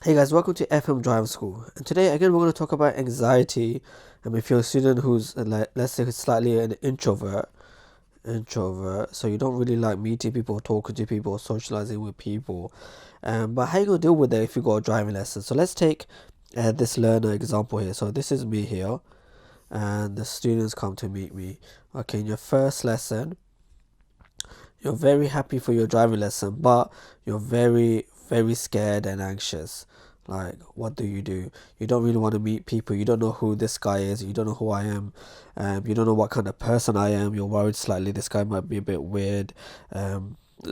Hey guys, welcome to FM Drive School. And today again we're going to talk about anxiety. If you're a student who's like, let's say slightly an introvert, so you don't really like meeting people, talking to people, socializing with people. But how you gonna deal with that if you got a driving lesson? So let's take this learner example here. So this is me here, and the students come to meet me. Okay, in your first lesson, you're very happy for your driving lesson, but you're very scared and anxious. Like, what do? You don't really want to meet people. You don't know who this guy is. You don't know who I am. You don't know what kind of person I am. You're worried slightly. This guy might be a bit weird.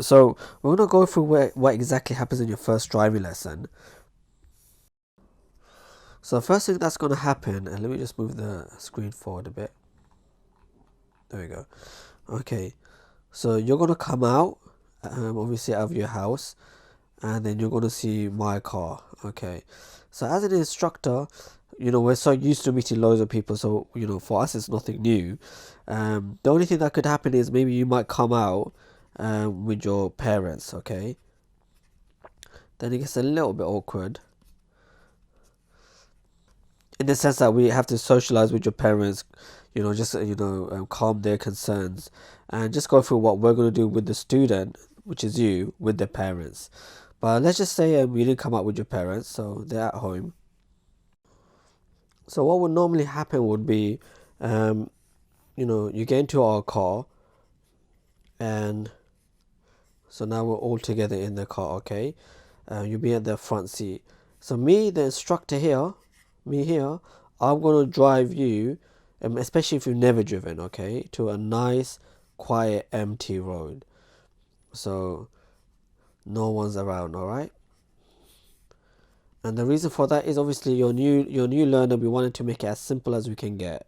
So we're gonna go through what exactly happens in your first driving lesson. So the first thing that's gonna happen, and let me just move the screen forward a bit. There we go. Okay, so you're gonna come out, obviously out of your house, and then you're gonna see my car. Okay, so as an instructor, we're so used to meeting loads of people, so for us it's nothing new. The only thing that could happen is maybe you might come out with your parents. Okay, then it gets a little bit awkward in the sense that we have to socialize with your parents, just calm their concerns and just go through what we're going to do with the student, which is you, with their parents. But let's just say you didn't come out with your parents, so they're at home. So what would normally happen would be, you get into our car, and so now we're all together in the car. Okay, you'll be at the front seat. So me, the instructor here, me here, I'm gonna drive you, especially if you've never driven, okay, to a nice, quiet, empty road. So no one's around, all right. And the reason for that is obviously your new learner. We wanted to make it as simple as we can get.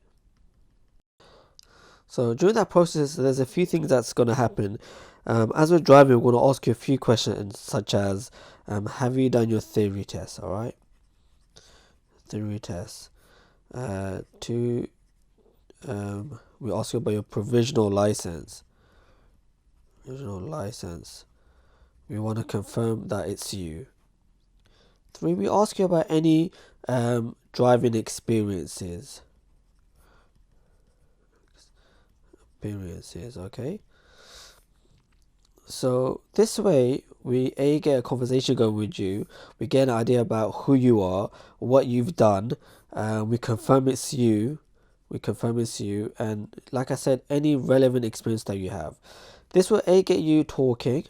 So during that process, there's a few things that's gonna happen. As we're driving, we're gonna ask you a few questions, such as, have you done your theory test? All right, theory test. Two, we ask you about your provisional license. Provisional license. We want to confirm that it's you. 3, we ask you about any driving experiences. Okay. So this way, we get a conversation going with you. We get an idea about who you are, what you've done. We confirm it's you. And like I said, any relevant experience that you have. This will get you talking,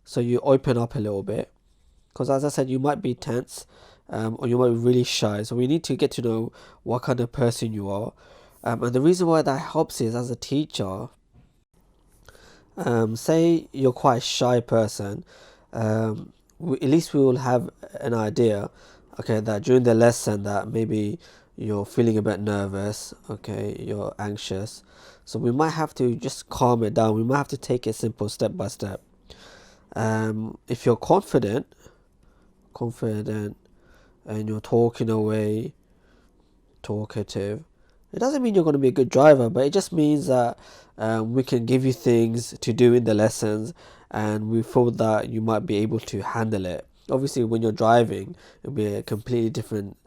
so you open up a little bit. Because as I said, you might be tense, or you might be really shy. So we need to get to know what kind of person you are. And the reason why that helps is, as a teacher, say you're quite a shy person, at least we will have an idea, okay, that during the lesson that maybe you're feeling a bit nervous, okay, you're anxious. So we might have to just calm it down. We might have to take it simple, step by step. If you're confident, and you're talking away, talkative, it doesn't mean you're going to be a good driver, but it just means that we can give you things to do in the lessons, and we feel that you might be able to handle it. Obviously, when you're driving, it'll be a completely different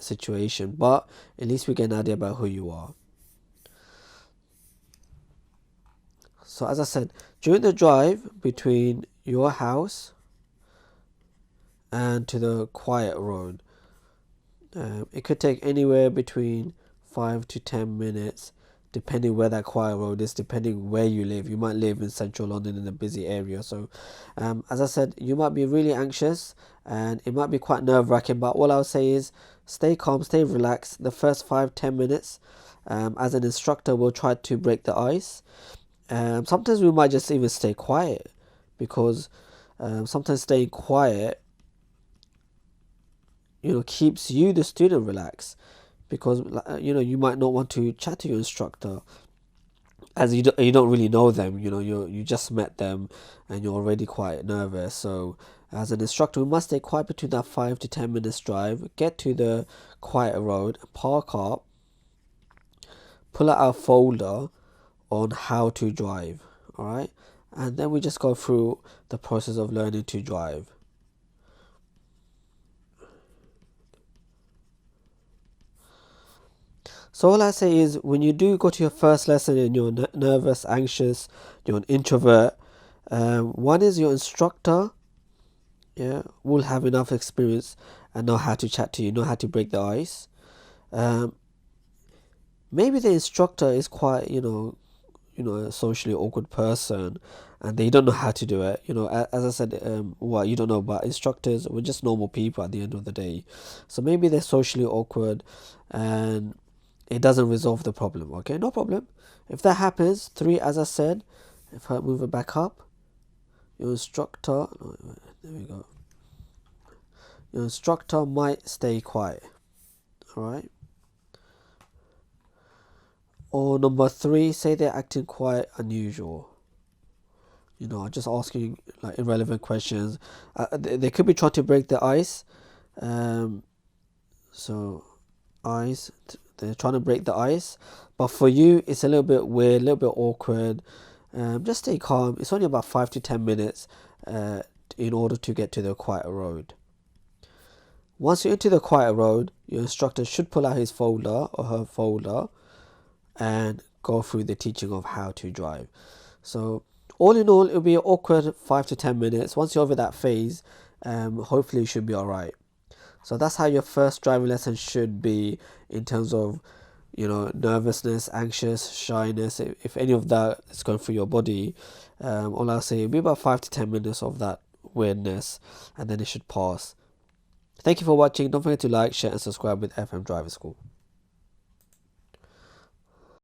situation, but at least we get an idea about who you are. So as I said, during the drive between your house and to the quiet road, it could take anywhere between 5 to 10 minutes, depending where that quiet road is, depending where you live. You might live in central London in a busy area. So, as I said, you might be really anxious and it might be quite nerve wracking. But all I would say is stay calm, stay relaxed. The first 5-10 minutes, as an instructor, we'll try to break the ice. Sometimes we might just even stay quiet, because sometimes staying quiet keeps you, the student, relaxed, because you might not want to chat to your instructor, as you don't really know them. You just met them and you're already quite nervous. So as an instructor, we must stay quiet between that 5 to 10 minutes drive, get to the quiet road, park up, pull out our folder on how to drive, all right, and then we just go through the process of learning to drive. So all I say is, when you do go to your first lesson and you're nervous, anxious, you're an introvert, one is your instructor, yeah, will have enough experience and know how to chat to you, know how to break the ice. Um, Maybe the instructor is quite, a socially awkward person, and they don't know how to do it. As I said, well, you don't know, but instructors, we're just normal people at the end of the day. So maybe they're socially awkward, and it doesn't resolve the problem. Okay, no problem. If that happens, three, as I said, if I move it back up, your instructor, there we go. Your instructor might stay quiet. All right. Or number three, say they're acting quite unusual. Just asking like irrelevant questions. They could be trying to break the ice. Um, so they're trying to break the ice, but for you, it's a little bit weird, a little bit awkward. Just stay calm. It's only about 5 to 10 minutes in order to get to the quiet road. Once you're into the quiet road, your instructor should pull out his folder or her folder and go through the teaching of how to drive. So all in all, it'll be an awkward 5 to 10 minutes. Once you're over that phase, hopefully you should be all right. So that's how your first driving lesson should be, in terms of, nervousness, anxious, shyness. If any of that is going through your body, all I'll say, it'll be about 5 to 10 minutes of that weirdness, and then it should pass. Thank you for watching. Don't forget to like, share, and subscribe with FM Driver School.